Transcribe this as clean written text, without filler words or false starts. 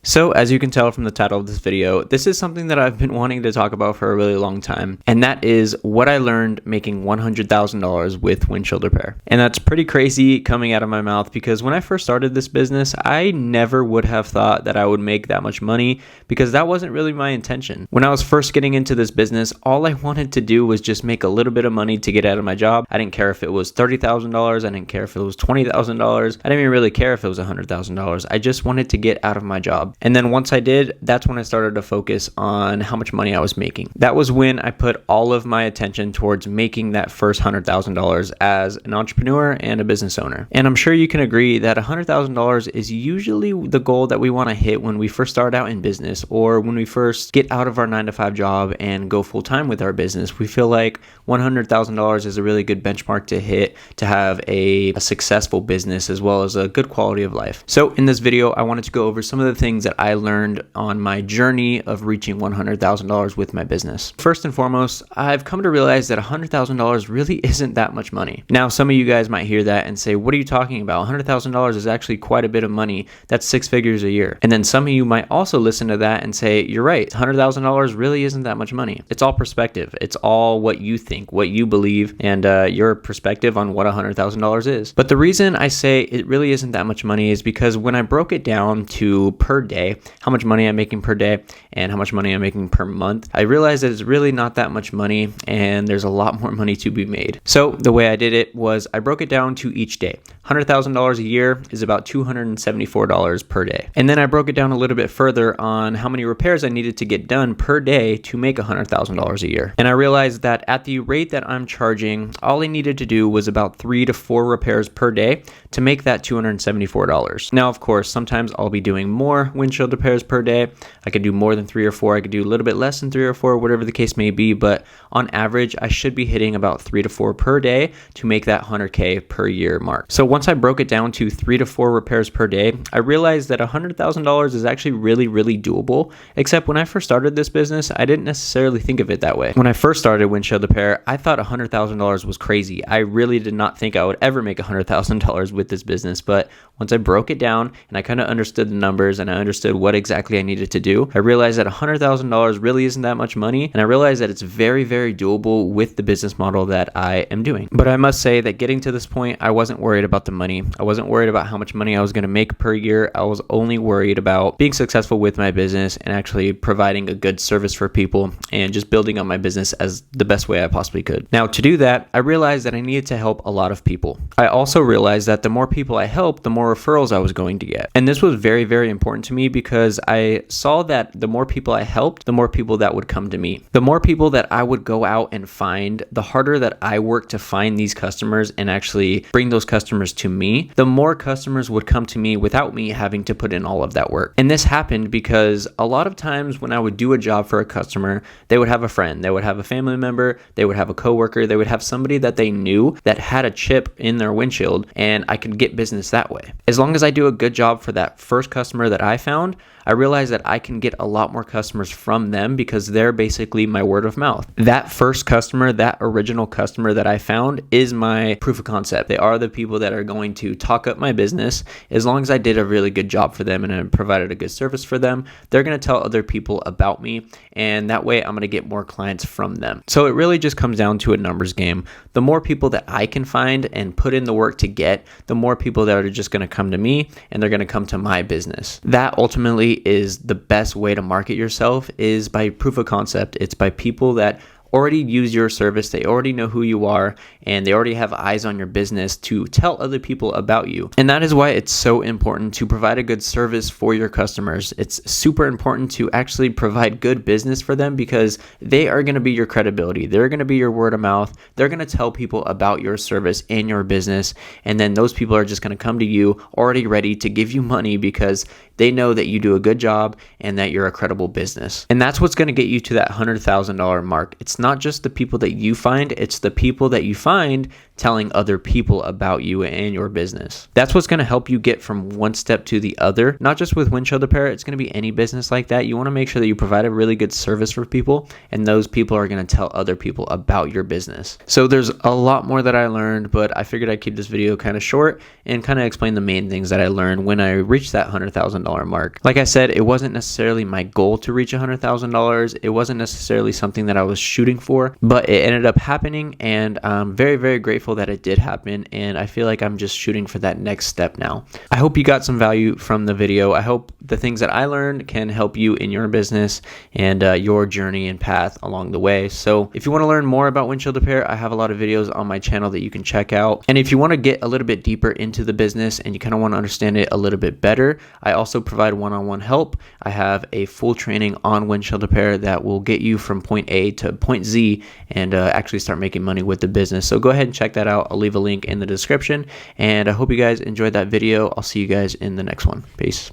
So as you can tell from the title of this video, this is something that I've been wanting to talk about for a really long time, and that is what I learned making $100,000 with windshield repair. And that's pretty crazy coming out of my mouth because when I first started this business, I never would have thought that I would make that much money because that wasn't really my intention. When I was first getting into this business, all I wanted to do was just make a little bit of money to get out of my job. I didn't care if it was $30,000, I didn't care if it was $20,000, I didn't even really care if it was $100,000. I just wanted to get out of my job. And then once I did, that's when I started to focus on how much money I was making. That was when I put all of my attention towards making that first $100,000 as an entrepreneur and a business owner. And I'm sure you can agree that $100,000 is usually the goal that we want to hit when we first start out in business or when we first get out of our 9-to-5 job and go full time with our business. We feel like $100,000 is a really good benchmark to hit to have a successful business as well as a good quality of life. So in this video, I wanted to go over some of the things that I learned on my journey of reaching $100,000 with my business. First and foremost, I've come to realize that $100,000 really isn't that much money. Now, some of you guys might hear that and say, what are you talking about? $100,000 is actually quite a bit of money. That's 6 figures a year. And then some of you might also listen to that and say, you're right, $100,000 really isn't that much money. It's all perspective. It's all what you think, what you believe, and your perspective on what $100,000 is. But the reason I say it really isn't that much money is because when I broke it down to per day, how much money I'm making per day and how much money I'm making per month, I realized that it's really not that much money and there's a lot more money to be made. So the way I did it was I broke it down to each day. $100,000 a year is about $274 per day. And then I broke it down a little bit further on how many repairs I needed to get done per day to make $100,000 a year. And I realized that at the rate that I'm charging, all I needed to do was about 3 to 4 repairs per day to make that $274. Now, of course, sometimes I'll be doing more windshield repairs per day. I could do more than 3 or 4. I could do a little bit less than 3 or 4, whatever the case may be. But on average, I should be hitting about 3 to 4 per day to make that 100K per year mark. So once I broke it down to 3 to 4 repairs per day, I realized that $100,000 is actually really, really doable. Except when I first started this business, I didn't necessarily think of it that way. When I first started windshield repair, I thought $100,000 was crazy. I really did not think I would ever make $100,000 with this business. But once I broke it down and I kind of understood the numbers and I understood what exactly I needed to do, I realized that $100,000 really isn't that much money. And I realized that it's very, very doable with the business model that I am doing. But I must say that getting to this point, I wasn't worried about the money. I wasn't worried about how much money I was going to make per year. I was only worried about being successful with my business and actually providing a good service for people and just building up my business as the best way I possibly could. Now, to do that, I realized that I needed to help a lot of people. I also realized that the more people I helped, the more referrals I was going to get. And this was very, very important to me because I saw that the more people I helped, the more people that would come to me. The more people that I would go out and find, the harder that I worked to find these customers and actually bring those customers to me, the more customers would come to me without me having to put in all of that work. And this happened because a lot of times when I would do a job for a customer, they would have a friend, they would have a family member, they would have a coworker, they would have somebody that they knew that had a chip in their windshield, and I could get business that way. As long as I do a good job for that first customer that I found, I realized that I can get a lot more customers from them because they're basically my word of mouth. That first customer, that original customer that I found is my proof of concept. They are the people that are going to talk up my business. As long as I did a really good job for them and I provided a good service for them, they're going to tell other people about me, and that way I'm going to get more clients from them. So it really just comes down to a numbers game. The more people that I can find and put in the work to get, the more people that are just going to come to me and they're going to come to my business. That ultimately is the best way to market yourself, is by proof of concept. It's by people that already use your service, they already know who you are, and they already have eyes on your business to tell other people about you. And that is why it's so important to provide a good service for your customers. It's super important to actually provide good business for them because they are going to be your credibility. They're going to be your word of mouth. They're going to tell people about your service and your business, and then those people are just going to come to you already ready to give you money because they know that you do a good job and that you're a credible business. And that's what's going to get you to that $100,000 mark. It's not just the people that you find, it's the people that you find telling other people about you and your business. That's what's going to help you get from one step to the other. Not just with Windshield Repair, it's going to be any business like that. You want to make sure that you provide a really good service for people, and those people are going to tell other people about your business. So there's a lot more that I learned, but I figured I'd keep this video kind of short and kind of explain the main things that I learned when I reached that $100,000 mark. Like I said, it wasn't necessarily my goal to reach $100,000. It wasn't necessarily something that I was shooting for, but it ended up happening, and I'm very, very grateful that it did happen, and I feel like I'm just shooting for that next step now. I hope you got some value from the video. I hope the things that I learned can help you in your business and your journey and path along the way. So if you want to learn more about Windshield Repair, I have a lot of videos on my channel that you can check out. And if you want to get a little bit deeper into the business and you kind of want to understand it a little bit better, I also provide one-on-one help. I have a full training on Windshield Repair that will get you from point A to point Z and actually start making money with the business. So go ahead and check that out. I'll leave a link in the description, and I hope you guys enjoyed that video. I'll see you guys in the next one. Peace.